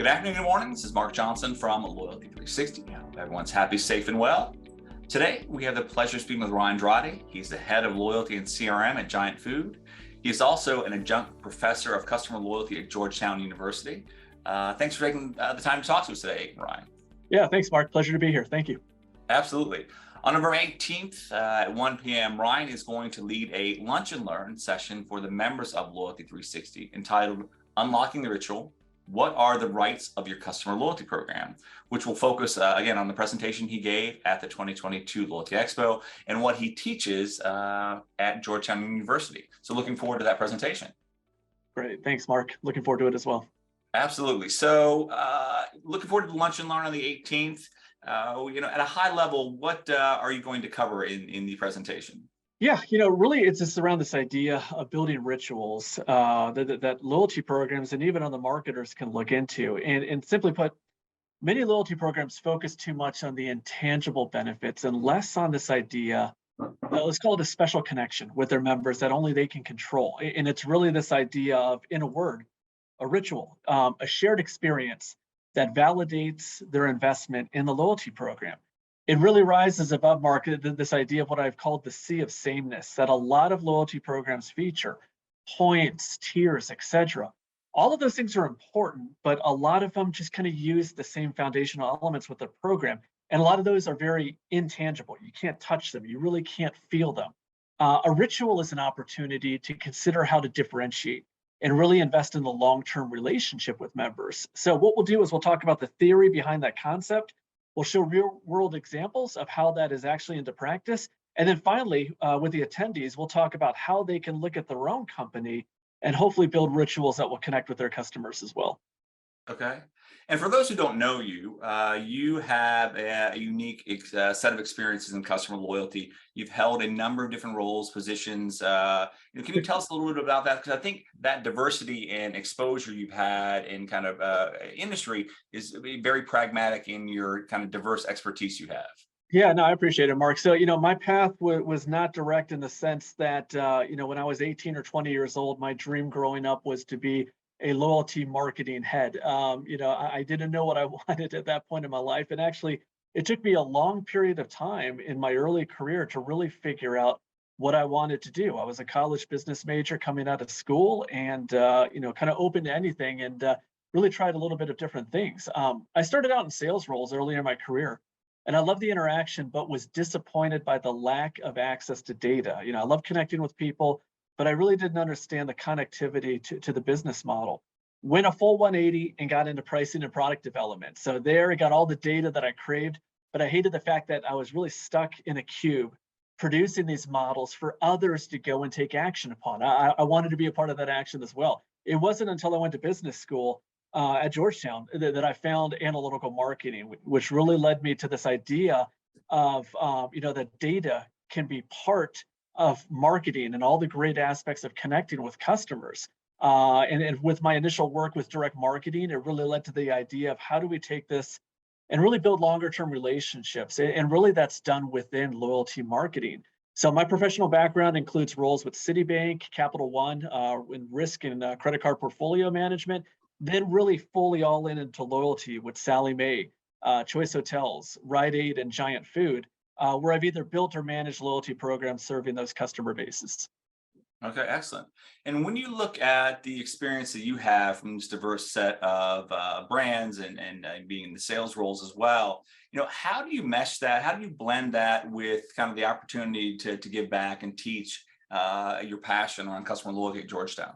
Good afternoon, good morning. This is Mark Johnson from Loyalty360. I hope everyone's happy, safe, and well. Today, we have the pleasure of speaking with Draude. He's the head of loyalty and CRM at Giant Food. He is also an adjunct professor of customer loyalty at Georgetown University. Thanks for taking the time to talk to us today, Ryan. Yeah, thanks, Mark. Pleasure to be here. Thank you. Absolutely. On November 18th at 1 p.m., Ryan is going to lead a lunch and learn session for the members of Loyalty360 entitled Unlocking the Ritual. What are the rights of your customer loyalty program, which will focus again on the presentation he gave at the 2022 Loyalty Expo and what he teaches at Georgetown University. So looking forward to that presentation. Great. Thanks, Mark. Looking forward to it as well. Absolutely. So looking forward to the lunch and learn on the 18th. At a high level, what are you going to cover in the presentation? Yeah, really it's just around this idea of building rituals that loyalty programs and even other marketers can look into. And simply put, many loyalty programs focus too much on the intangible benefits and less on this idea, let's call it a special connection with their members that only they can control. And it's really this idea of, in a word, a ritual, a shared experience that validates their investment in the loyalty program. It really rises above market, this idea of what I've called the sea of sameness that a lot of loyalty programs feature, points, tiers, etc. All of those things are important, but a lot of them just kind of use the same foundational elements with the program. And a lot of those are very intangible. You can't touch them. You really can't feel them. A ritual is an opportunity to consider how to differentiate and really invest in the long-term relationship with members. So what we'll do is we'll talk about the theory behind that concept. We'll show real-world examples of how that is actually into practice. And then finally, with the attendees, we'll talk about how they can look at their own company and hopefully build rituals that will connect with their customers as well. Okay. And for those who don't know you, you have a unique set of experiences in customer loyalty. You've held a number of different roles, positions. Can you tell us a little bit about that? Because I think that diversity and exposure you've had in kind of industry is very pragmatic in your kind of diverse expertise you have. Yeah, no, I appreciate it, Mark. So, my path was not direct in the sense that, when I was 18 or 20 years old, my dream growing up was to be a loyalty marketing head. I didn't know what I wanted at that point in my life. And actually, it took me a long period of time in my early career to really figure out what I wanted to do. I was a college business major coming out of school and, kind of open to anything and really tried a little bit of different things. I started out in sales roles early in my career. And I love the interaction, but was disappointed by the lack of access to data. I love connecting with people, but I really didn't understand the connectivity to the business model. Went a full 180 and got into pricing and product development. So there I got all the data that I craved, but I hated the fact that I was really stuck in a cube producing these models for others to go and take action upon. I wanted to be a part of that action as well. It wasn't until I went to business school at Georgetown that I found analytical marketing, which really led me to this idea of, that data can be part of marketing and all the great aspects of connecting with customers. And with my initial work with direct marketing, it really led to the idea of how do we take this and really build longer term relationships. And really that's done within loyalty marketing. So my professional background includes roles with Citibank, Capital One, in risk and credit card portfolio management, then really fully all into loyalty with Sally Mae, Choice Hotels, Rite Aid, and Giant Food, where I've either built or managed loyalty programs serving those customer bases. Okay, excellent. And when you look at the experience that you have from this diverse set of brands and being in the sales roles as well, how do you mesh that? How do you blend that with kind of the opportunity to give back and teach your passion around customer loyalty at Georgetown?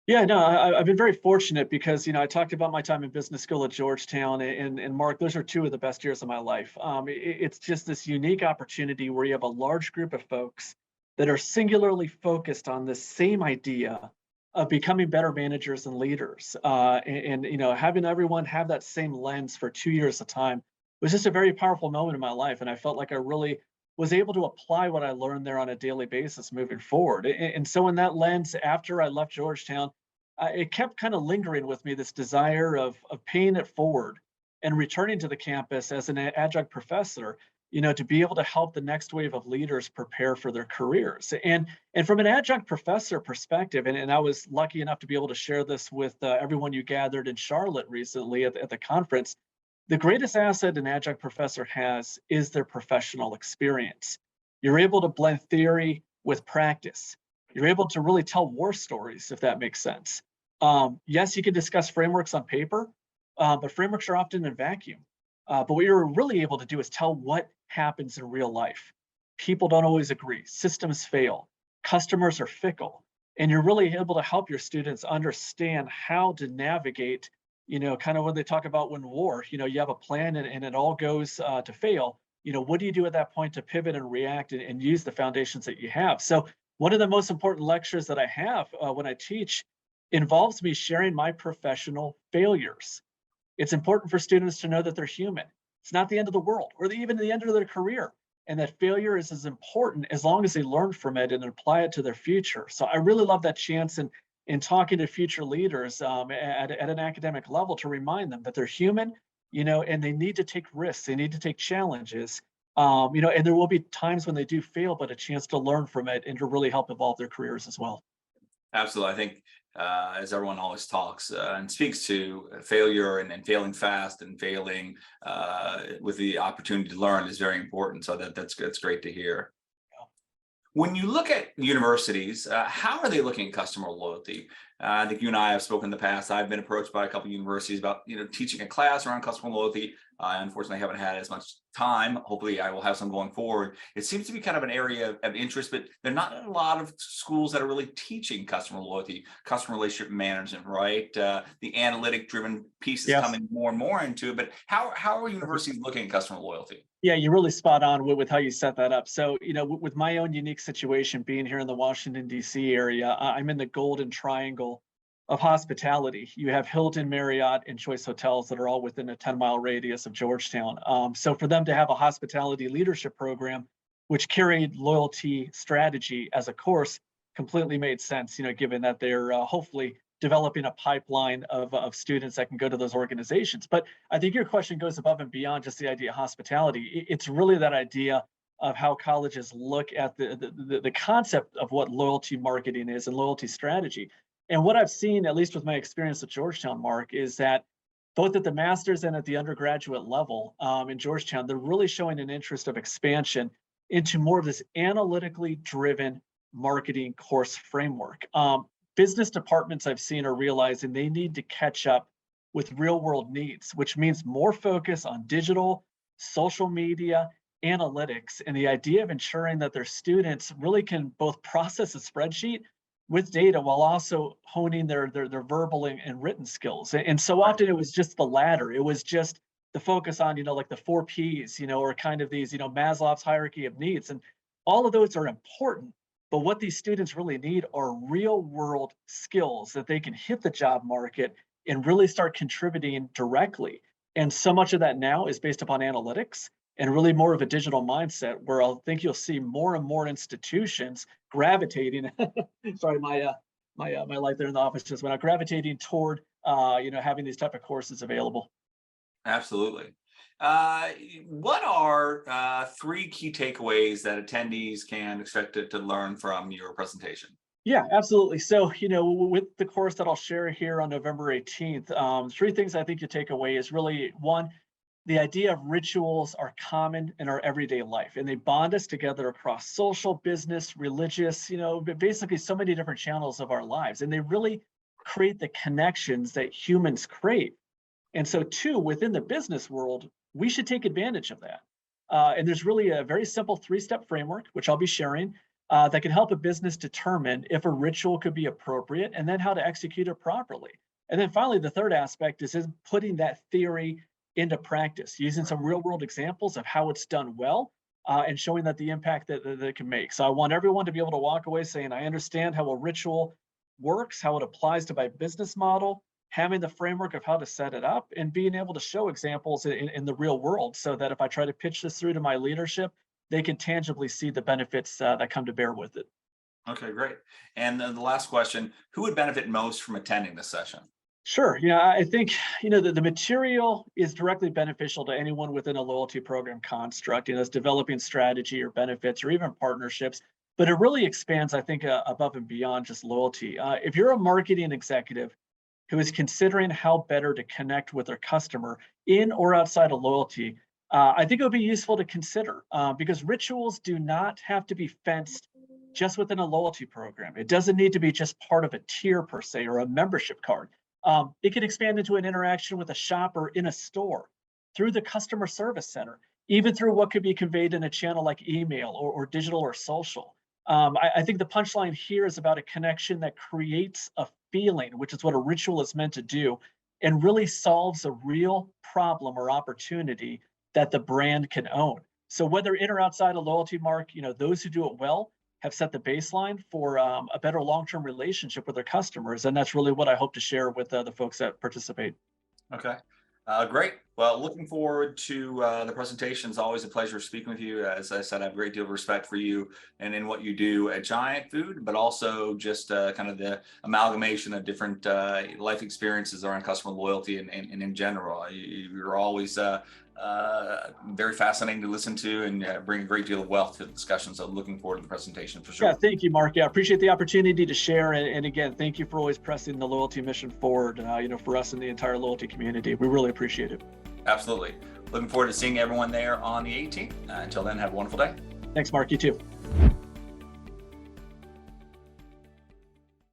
Yeah, no, I've been very fortunate because, I talked about my time in business school at Georgetown and Mark, those are two of the best years of my life. It's just this unique opportunity where you have a large group of folks that are singularly focused on this same idea of becoming better managers and leaders. Having everyone have that same lens for 2 years at a time was just a very powerful moment in my life. And I felt like I really was able to apply what I learned there on a daily basis moving forward. And so in that lens, after I left Georgetown, it kept kind of lingering with me, this desire of paying it forward and returning to the campus as an adjunct professor to be able to help the next wave of leaders prepare for their careers. And from an adjunct professor perspective, and I was lucky enough to be able to share this with everyone you gathered in Charlotte recently at the conference, the greatest asset an adjunct professor has is their professional experience. You're able to blend theory with practice. You're able to really tell war stories, if that makes sense. Yes, you can discuss frameworks on paper, but frameworks are often in a vacuum. But what you're really able to do is tell what happens in real life. People don't always agree. Systems fail. Customers are fickle. And you're really able to help your students understand how to navigate, kind of when they talk about when war, you have a plan and it all goes to fail. What do you do at that point to pivot and react and use the foundations that you have? So one of the most important lectures that I have when I teach involves me sharing my professional failures. It's important for students to know that they're human. It's not the end of the world or even the end of their career. And that failure is as important as long as they learn from it and apply it to their future. So I really love that chance in talking to future leaders at an academic level to remind them that they're human, and they need to take risks. They need to take challenges, and there will be times when they do fail, but a chance to learn from it and to really help evolve their careers as well. Absolutely. I think as everyone always talks and speaks to, failure and failing fast and failing with the opportunity to learn is very important. So that's great to hear. When you look at universities, how are they looking at customer loyalty? I think you and I have spoken in the past. I've been approached by a couple of universities about teaching a class around customer loyalty. I unfortunately haven't had as much time. Hopefully, I will have some going forward. It seems to be kind of an area of interest, but there are not a lot of schools that are really teaching customer loyalty, customer relationship management, right? The analytic-driven piece is coming more and more into it. But how are universities looking at customer loyalty? Yeah, you're really spot on with how you set that up. So, with my own unique situation being here in the Washington, D.C. area, I'm in the golden triangle of hospitality. You have Hilton, Marriott, and Choice hotels that are all within a 10-mile radius of Georgetown. So for them to have a hospitality leadership program, which carried loyalty strategy as a course, completely made sense, given that they're hopefully developing a pipeline of students that can go to those organizations. But I think your question goes above and beyond just the idea of hospitality. It's really that idea of how colleges look at the concept of what loyalty marketing is and loyalty strategy. And what I've seen, at least with my experience at Georgetown, Mark, is that both at the master's and at the undergraduate level in Georgetown, they're really showing an interest of expansion into more of this analytically driven marketing course framework. Business departments I've seen are realizing they need to catch up with real world needs, which means more focus on digital, social media, analytics, and the idea of ensuring that their students really can both process a spreadsheet with data while also honing their verbal and written skills. And so often it was just the latter. It was just the focus on, like the 4 Ps, or kind of these, Maslow's hierarchy of needs. And all of those are important. But what these students really need are real world skills that they can hit the job market and really start contributing directly. And so much of that now is based upon analytics and really more of a digital mindset, where I think you'll see more and more institutions gravitating. Sorry, my light there in the office just went out. Gravitating toward having these type of courses available. Absolutely. What are 3 key takeaways that attendees can expect to learn from your presentation? Yeah, absolutely. So, with the course that I'll share here on November 18th, 3 things I think you take away is really, 1, the idea of rituals are common in our everyday life, and they bond us together across social, business, religious, basically so many different channels of our lives, and they really create the connections that humans crave. And so 2, within the business world, we should take advantage of that. And there's really a very simple 3-step framework, which I'll be sharing, that can help a business determine if a ritual could be appropriate and then how to execute it properly. And then finally, the 3rd aspect is putting that theory into practice, using some real world examples of how it's done well and showing that the impact that it can make. So I want everyone to be able to walk away saying, I understand how a ritual works, how it applies to my business model, having the framework of how to set it up, and being able to show examples in the real world so that if I try to pitch this through to my leadership, they can tangibly see the benefits that come to bear with it. Okay, great. And then the last question, who would benefit most from attending this session? Sure. I think, the material is directly beneficial to anyone within a loyalty program construct, as developing strategy or benefits or even partnerships. But it really expands, I think, above and beyond just loyalty. If you're a marketing executive who is considering how better to connect with their customer in or outside of loyalty, I think it would be useful to consider because rituals do not have to be fenced just within a loyalty program. It doesn't need to be just part of a tier per se or a membership card. It can expand into an interaction with a shopper in a store, through the customer service center, even through what could be conveyed in a channel like email or digital or social. I think the punchline here is about a connection that creates a feeling, which is what a ritual is meant to do, and really solves a real problem or opportunity that the brand can own. So whether in or outside a loyalty mark, those who do it well have set the baseline for a better long-term relationship with their customers, and that's really what I hope to share with the folks that participate. Okay. Great. Well, looking forward to the presentation. It's always a pleasure speaking with you. As I said, I have a great deal of respect for you and in what you do at Giant Food, but also just kind of the amalgamation of different life experiences around customer loyalty and in general. You're always very fascinating to listen to and bring a great deal of wealth to the discussion. So looking forward to the presentation for sure. Yeah, thank you, Mark. Yeah, appreciate the opportunity to share. And again, thank you for always pressing the loyalty mission forward, for us and the entire loyalty community. We really appreciate it. Absolutely. Looking forward to seeing everyone there on the 18th. Until then, have a wonderful day. Thanks, Mark. You too.